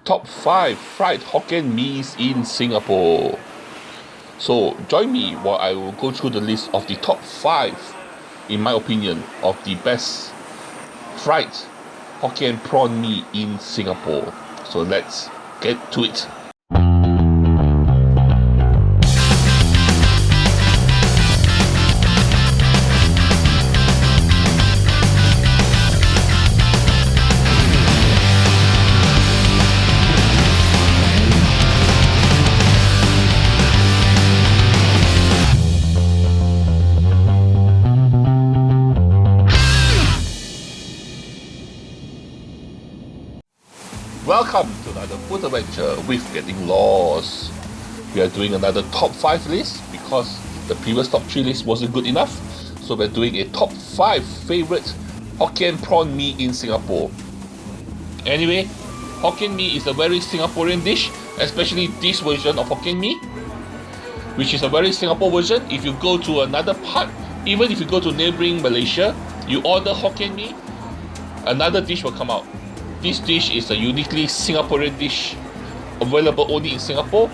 top 5 fried Hokkien Mees in Singapore. So join me while I will go through the list of the top 5, in my opinion, of the best fried Hokkien Prawn Mee in Singapore. So let's get to it. Welcome to another food adventure with Getting Lost. We are doing another top 5 list because the previous top 3 list wasn't good enough. So we're doing a top 5 favorite Hokkien Prawn Mee in Singapore. Anyway, Hokkien Mee is a very Singaporean dish, especially this version of Hokkien Mee, which is a very Singapore version. If you go to another part, even if you go to neighboring Malaysia, you order Hokkien Mee, another dish will come out. This dish is a uniquely Singaporean dish, available only in Singapore.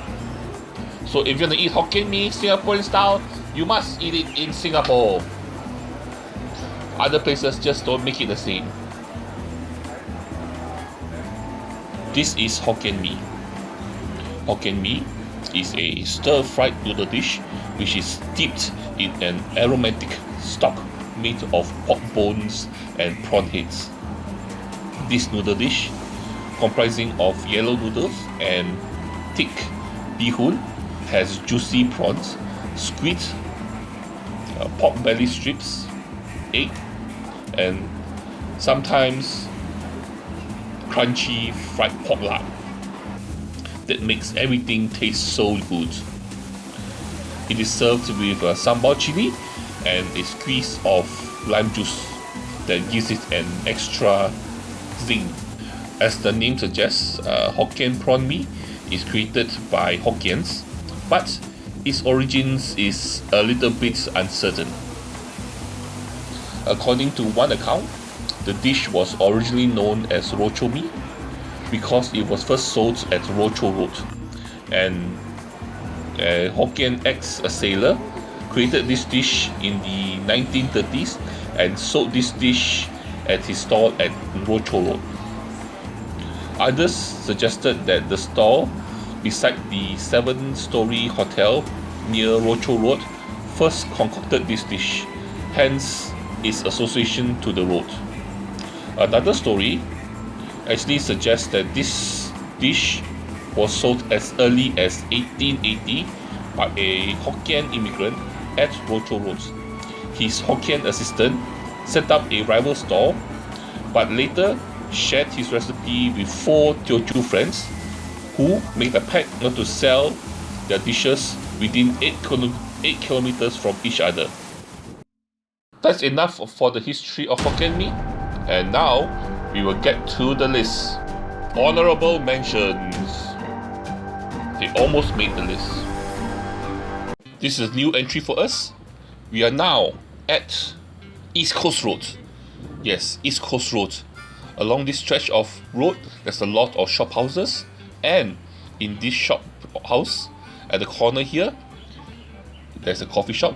So if you want to eat Hokkien Mee Singaporean style, you must eat it in Singapore. Other places just don't make it the same. This is Hokkien Mee. Hokkien Mee is a stir-fried noodle dish which is steeped in an aromatic stock made of pork bones and prawn heads. This noodle dish, comprising of yellow noodles and thick bee-hoon, has juicy prawns, squid, pork belly strips, egg, and sometimes crunchy fried pork lard that makes everything taste so good. It is served with sambal chili and a squeeze of lime juice that gives it an extra zing. As the name suggests, Hokkien Prawn Mee is created by Hokkiens, but its origins is a little bit uncertain. According to one account, the dish was originally known as Rochor Mee because it was first sold at Rochor Road, and a Hokkien ex-sailor created this dish in the 1930s and sold this dish at his stall at Rochor Road. Others suggested that the stall beside the 7-story hotel near Rochor Road first concocted this dish, hence its association to the road. Another story actually suggests that this dish was sold as early as 1880 by a Hokkien immigrant at Rochor Road. His Hokkien assistant set up a rival stall, but later shared his recipe with 4 Teochew friends who made a pact not to sell their dishes within 8 kilometers from each other. That's enough for the history of Hokkien Mee, and now we will get to the list. Honorable mentions. They almost made the list. This is a new entry for us. We are now at East Coast Road. Yes, East Coast Road. Along this stretch of road, there's a lot of shop houses, and in this shop house, at the corner here, there's a coffee shop,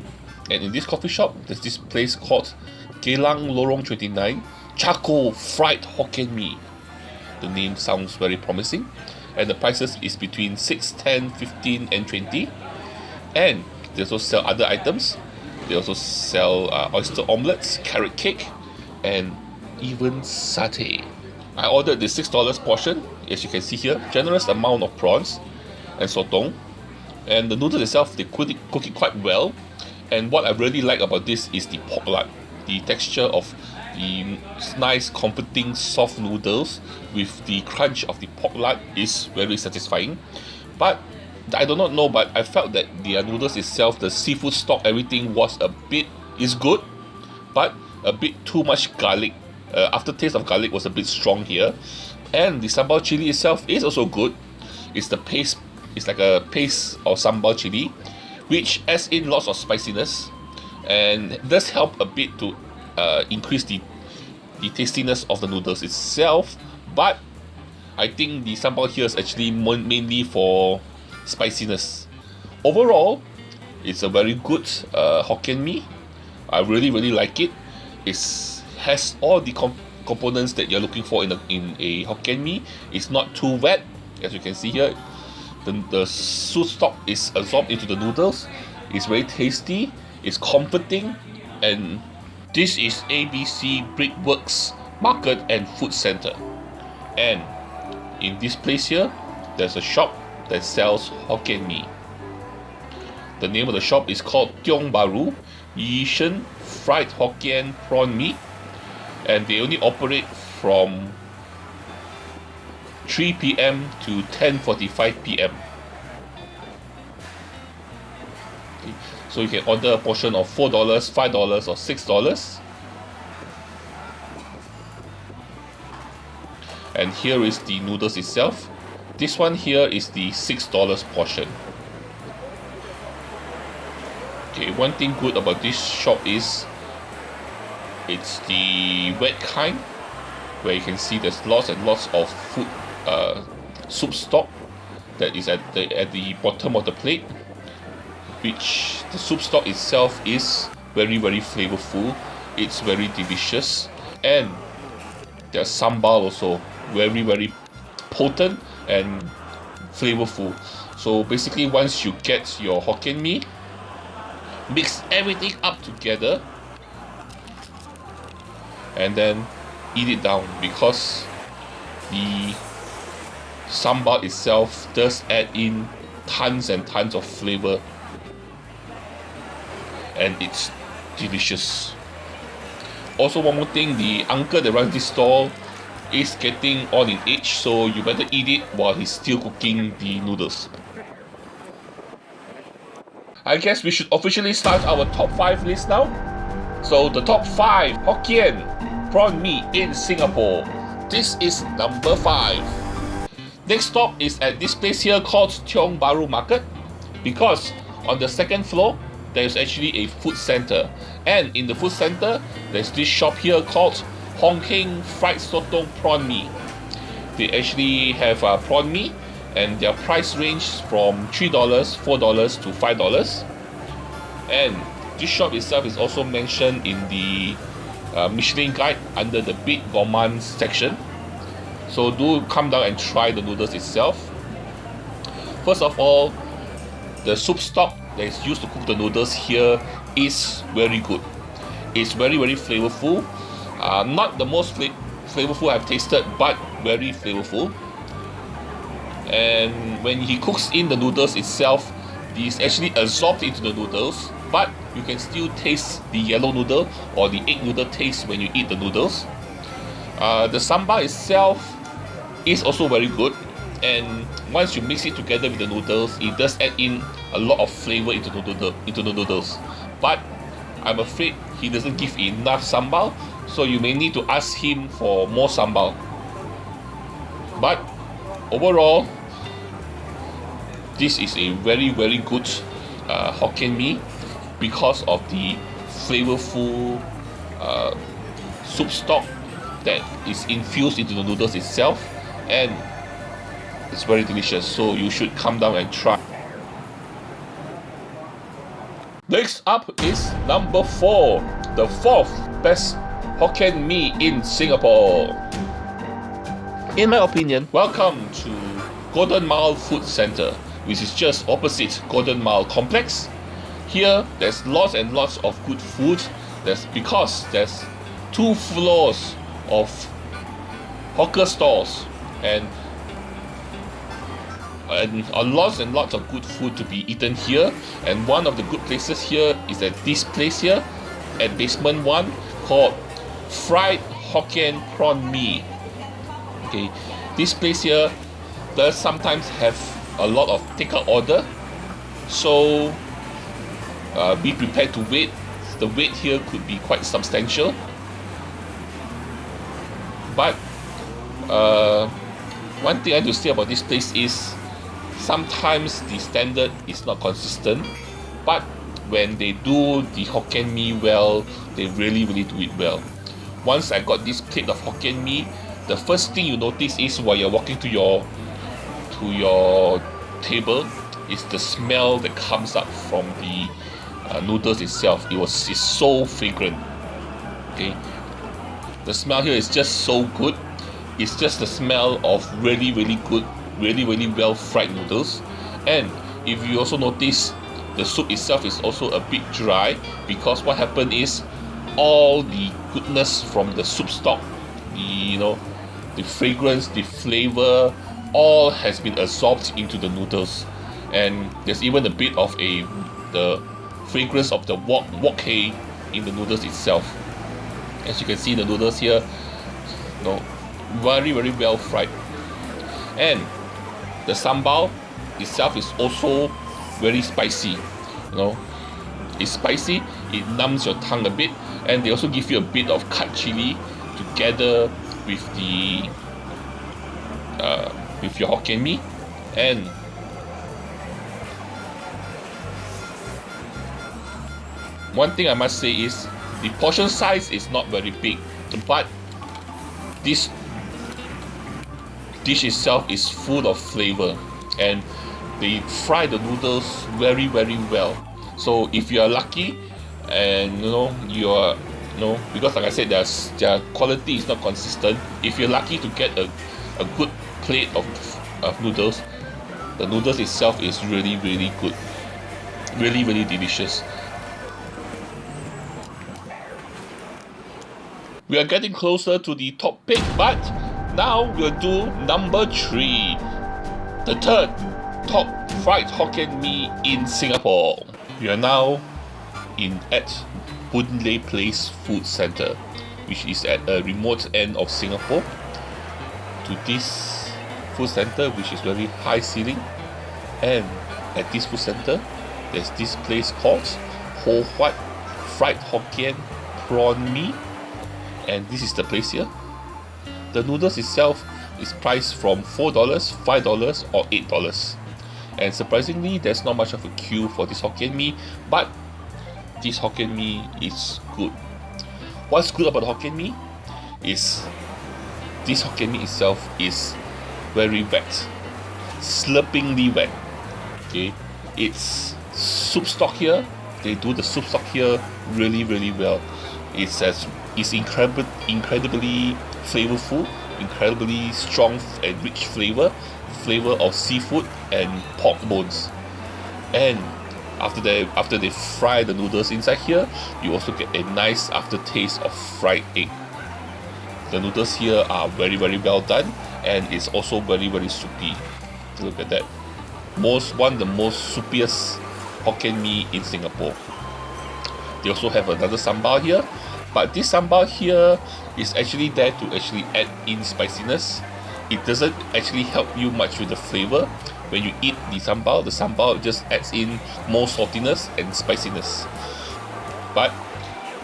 and in this coffee shop, there's this place called Geylang Lorong 29 Charcoal Fried Hokkien Mee. The name sounds very promising, and the prices is between 6, 10, 15 and 20, and they also sell other items. They also sell oyster omelets, carrot cake, and even satay. I ordered the $6 portion, as you can see here, generous amount of prawns and sotong, and the noodles itself, they cook it quite well. And what I really like about this is the pork lard. The texture of the nice comforting soft noodles with the crunch of the pork lard is very satisfying. But I do not know, but I felt that the noodles itself, the seafood stock, everything is good, but a bit too much garlic. Aftertaste of garlic was a bit strong here, and the sambal chili itself is also good. It's the paste. It's like a paste of sambal chili, which adds in lots of spiciness, and does help a bit to increase the tastiness of the noodles itself. But I think the sambal here is actually mainly for spiciness. Overall, it's a very good Hokkien Mee. I really like it. It has all the components that you're looking for in a Hokkien Mee. It's not too wet, as you can see here. The soup stock is absorbed into the noodles. It's very tasty. It's comforting, and this is ABC Brickworks Market and Food Center. And in this place here, there's a shop that sells Hokkien Mee. The name of the shop is called Tiong Bahru Yishen Fried Hokkien Prawn Mee, and they only operate from 3 p.m. to 10:45 p.m. Okay. So you can order a portion of $4, $5, or $6. And here is the noodles itself. This one here is the $6 portion. Okay, one thing good about this shop is it's the wet kind, where you can see there's lots and lots of food soup stock that is at the bottom of the plate, which the soup stock itself is very flavorful. It's very delicious, and there's sambal also very potent and flavorful. So basically, once you get your Hokkien Mee, mix everything up together and then eat it down, because the sambal itself does add in tons and tons of flavor, and it's delicious. Also, one more thing, the uncle that runs this stall is getting on in age, so you better eat it while he's still cooking the noodles. I guess we should officially start our top 5 list now. So the top 5 Hokkien Prawn Mee in Singapore. This is number 5. Next stop is at this place here called Tiong Bahru Market, because on the second floor there is actually a food center, and in the food center there's this shop here called Hokkien Fry Stop Prawn Mee. They actually have prawn mee, and their price range from $3, $4 to $5. And this shop itself is also mentioned in the Michelin guide under the Big Gourmand section. So do come down and try the noodles itself. First of all, the soup stock that is used to cook the noodles here is very good. It's very flavorful. Not the most flavorful I've tasted, but very flavorful. And when he cooks in the noodles itself, it's actually absorbed into the noodles, but you can still taste the yellow noodle or the egg noodle taste when you eat the noodles. The sambal itself is also very good, and once you mix it together with the noodles, it does add in a lot of flavor into the noodles. But I'm afraid he doesn't give enough sambal, so you may need to ask him for more sambal. But overall, this is a very good Hokkien Mee, because of the flavorful soup stock that is infused into the noodles itself, and it's very delicious. So you should come down and try. Next up is number 4, the 4th best Hokkien Mee in Singapore. In my opinion, welcome to Golden Mile Food Center, which is just opposite Golden Mile Complex. Here, there's lots and lots of good food. Because there's 2 floors of hawker stalls, and lots and lots of good food to be eaten here. And one of the good places here is at this place here, at basement 1, called Fried Hokkien Prawn Mee. Okay, this place here does sometimes have a lot of takeout order, so be prepared to wait. The wait here could be quite substantial, but one thing I have to say about this place is sometimes the standard is not consistent, but when they do the Hokkien Mee well, they really do it well. Once I got this plate of Hokkien Mee, the first thing you notice is while you're walking to your table is the smell that comes up from the noodles itself. It's so fragrant. Okay, the smell here is just so good. It's just the smell of really good, really well fried noodles. And if you also notice, the soup itself is also a bit dry, because what happened is all the goodness from the soup stock, the fragrance, the flavor, all has been absorbed into the noodles. And there's even a bit of the fragrance of the wok hei in the noodles itself. As you can see, the noodles here, very well fried. And the sambal itself is also very spicy. It's spicy, it numbs your tongue a bit, and they also give you a bit of cut chili together with your Hokkien Mee. And one thing I must say is the portion size is not very big, but this dish itself is full of flavor, and they fry the noodles very well. So if you are lucky, and because like I said, their quality is not consistent, if you're lucky to get a good plate of noodles, the noodles itself is really good, really delicious. We are getting closer to the top pick, but now we'll do number 3, the third top fried Hokkien Mee in Singapore. We are now at Boon Lay Place Food Centre, which is at a remote end of Singapore. To this food centre, which is very high ceiling, and at this food centre, there's this place called Hokkien Fry Prawn Mee, and this is the place here. The noodles itself is priced from $4, $5 or $8. And surprisingly, there's not much of a queue for this Hokkien Mee, but this Hokkien Mee is good. What's good about Hokkien Mee is this Hokkien Mee itself is very wet, slurpingly wet. Okay, it's soup stock here. They do the soup stock here really well. It's incredibly flavorful, incredibly strong and rich flavor of seafood and pork bones. And after they fry the noodles inside here, you also get a nice aftertaste of fried egg. The noodles here are very well done, and it's also very soupy. Look at that. One of the most soupiest Hokkien Mee in Singapore. They also have another sambal here, but this sambal here is actually there to actually add in spiciness. It doesn't actually help you much with the flavor. When you eat the sambal just adds in more saltiness and spiciness. But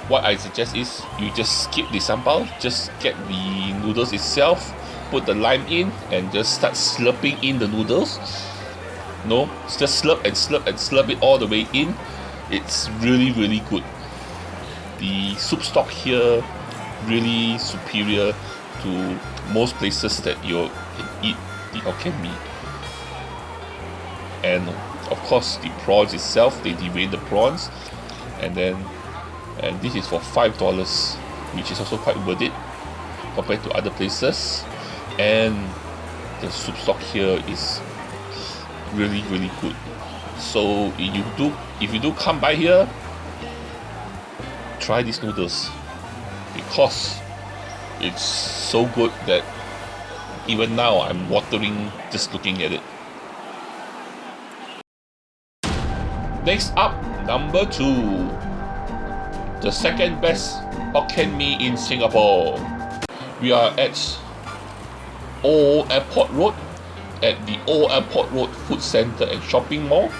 what I suggest is you just skip the sambal, just get the noodles itself, put the lime in, and just start slurping in the noodles. Just slurp and slurp it all the way in. It's really good. The soup stock here really superior to most places that you can eat the Hokkien Mee. And of course the prawns itself, they devein the prawns, and this is for $5, which is also quite worth it compared to other places. And the soup stock here is really good. So if you do come by here, try these noodles, because it's so good that even now I'm watering just looking at it. Next up, number 2, the second best Hokkien Mee in Singapore. We are at Old Airport Road, at the Old Airport Road Food Centre and Shopping Mall,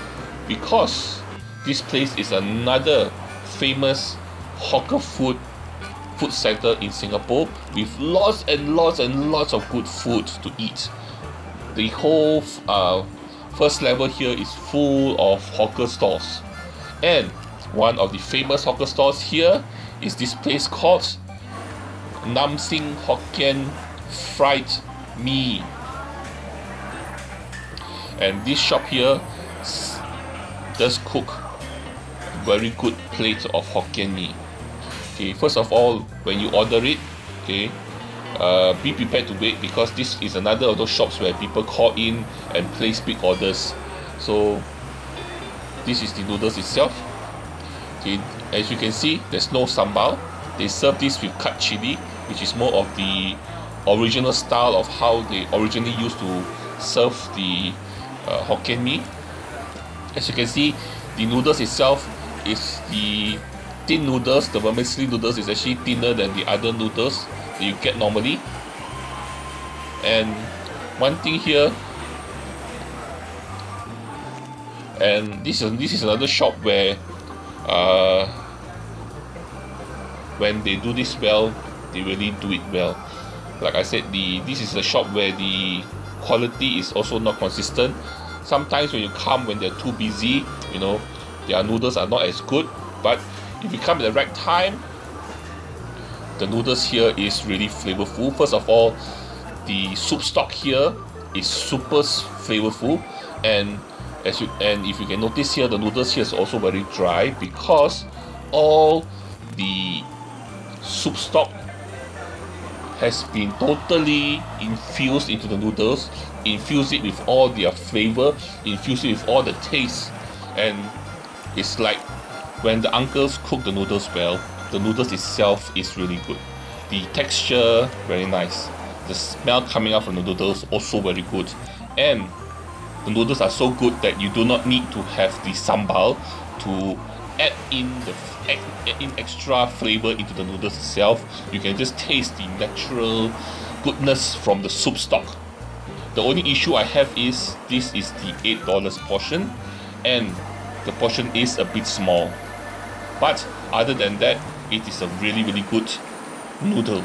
because this place is another famous hawker food centre in Singapore with lots of good food to eat. The whole first level here is full of hawker stores, and one of the famous hawker stores here is this place called Nam Sing Hokkien Fry Mee. And this shop here does cook very good plate of Hokkien Mee. Okay, first of all, when you order it, okay, be prepared to wait, because this is another of those shops where people call in and place big orders. So this is the noodles itself. Okay, as you can see, there's no sambal. They serve this with cut chili, which is more of the original style of how they originally used to serve the Hokkien Mee. As you can see, the noodles itself is the thin noodles. The vermicelli noodles is actually thinner than the other noodles that you get normally. And one thing here, and this is another shop where when they do this well, they really do it well. Like I said, this is a shop where the quality is also not consistent. Sometimes when you come when they're too busy, you know, their noodles are not as good. But if you come at the right time, the noodles here is really flavorful. First of all, the soup stock here is super flavorful, and if you can notice here, the noodles here is also very dry, because all the soup stock has been totally infused into the noodles, infuse it with all their flavor, infuse it with all the taste. And it's like when the uncles cook the noodles well, the noodles itself is really good. The texture, very nice. The smell coming out from the noodles, also very good. And the noodles are so good that you do not need to have the sambal to add in extra flavor into the noodles itself. You can just taste the natural goodness from the soup stock. The only issue I have is this is the $8 portion, and the portion is a bit small. But other than that, it is a really good noodle.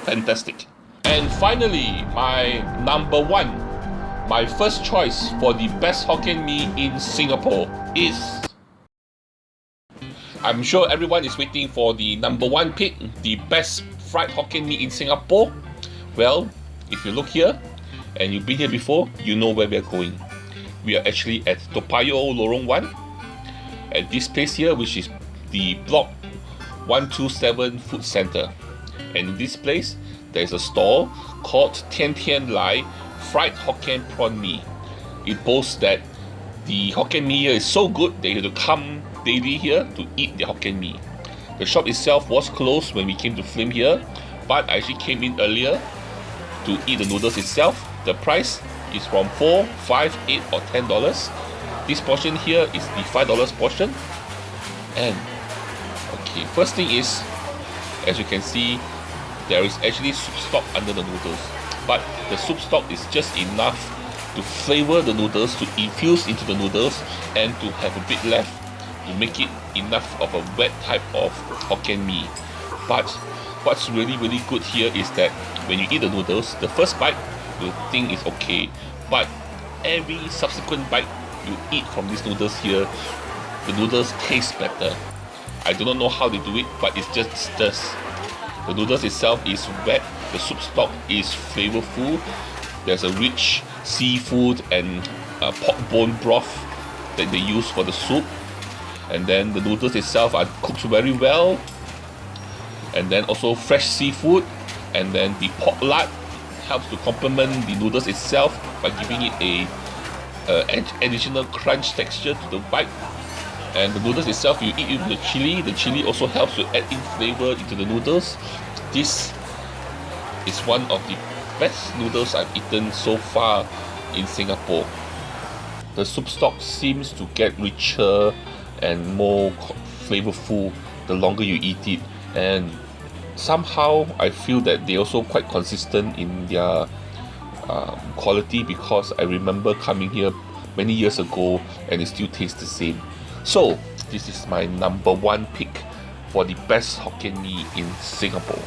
Fantastic. And finally, my number one, my first choice for the best Hokkien Mee in Singapore is... I'm sure everyone is waiting for the number one pick, the best fried Hokkien Mee in Singapore. Well, if you look here, and you've been here before, you know where we are going. We are actually at Toa Payoh Lorong 1, at this place here, which is the Block 127 Food Center. And in this place, there is a stall called Tian Tian Lai Fried Hokkien Prawn Mee. It boasts that the Hokkien Mee here is so good that you have to come daily here to eat the Hokkien Mee. The shop itself was closed when we came to film here, but I actually came in earlier to eat the noodles itself. The price is from $4, $5, $8 or $10. This portion here is the $5 portion. And okay, first thing is, as you can see, there is actually soup stock under the noodles, but the soup stock is just enough to flavor the noodles, to infuse into the noodles, and to have a bit left to make it enough of a wet type of Hokkien Mee. But what's really good here is that when you eat the noodles, the first bite you think is okay, but every subsequent bite you eat from these noodles here, the noodles taste better. I do not know how they do it, but it's just this. The noodles itself is wet, the soup stock is flavorful, there's a rich seafood and pork bone broth that they use for the soup, and then the noodles itself are cooked very well, and then also fresh seafood, and then the pork lard helps to complement the noodles itself by giving it a additional crunch texture to the bite. And the noodles itself, you eat with the chili also helps to add in flavor into the noodles. This is one of the best noodles I've eaten so far in Singapore. The soup stock seems to get richer and more flavorful the longer you eat it, and somehow I feel that they're also quite consistent in their quality, because I remember coming here many years ago and it still tastes the same. So this is my number one pick for the best Hokkien Mee in Singapore.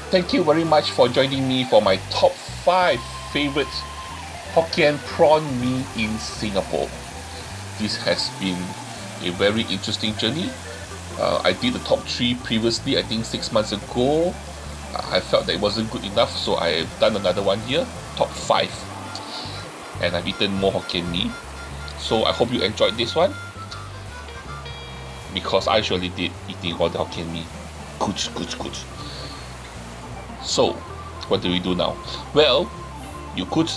Thank you very much for joining me for my top 5 favorite Hokkien Prawn Mee in Singapore. This has been a very interesting journey. I did the top 3 previously, I think 6 months ago. I felt that it wasn't good enough, so I've done another one here, top 5. And I've eaten more Hokkien Mee. So I hope you enjoyed this one, because I surely did, eating all the Hokkien Mee. Good. So, what do we do now? Well, you could,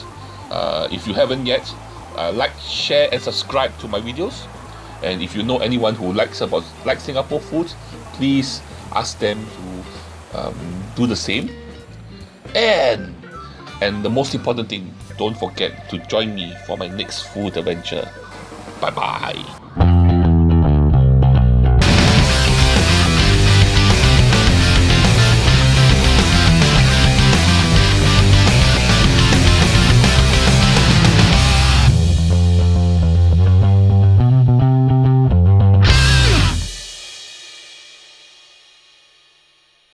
if you haven't yet, like, share and subscribe to my videos. And if you know anyone who likes Singapore food, please ask them to do the same. And the most important thing, don't forget to join me for my next food adventure. Bye bye.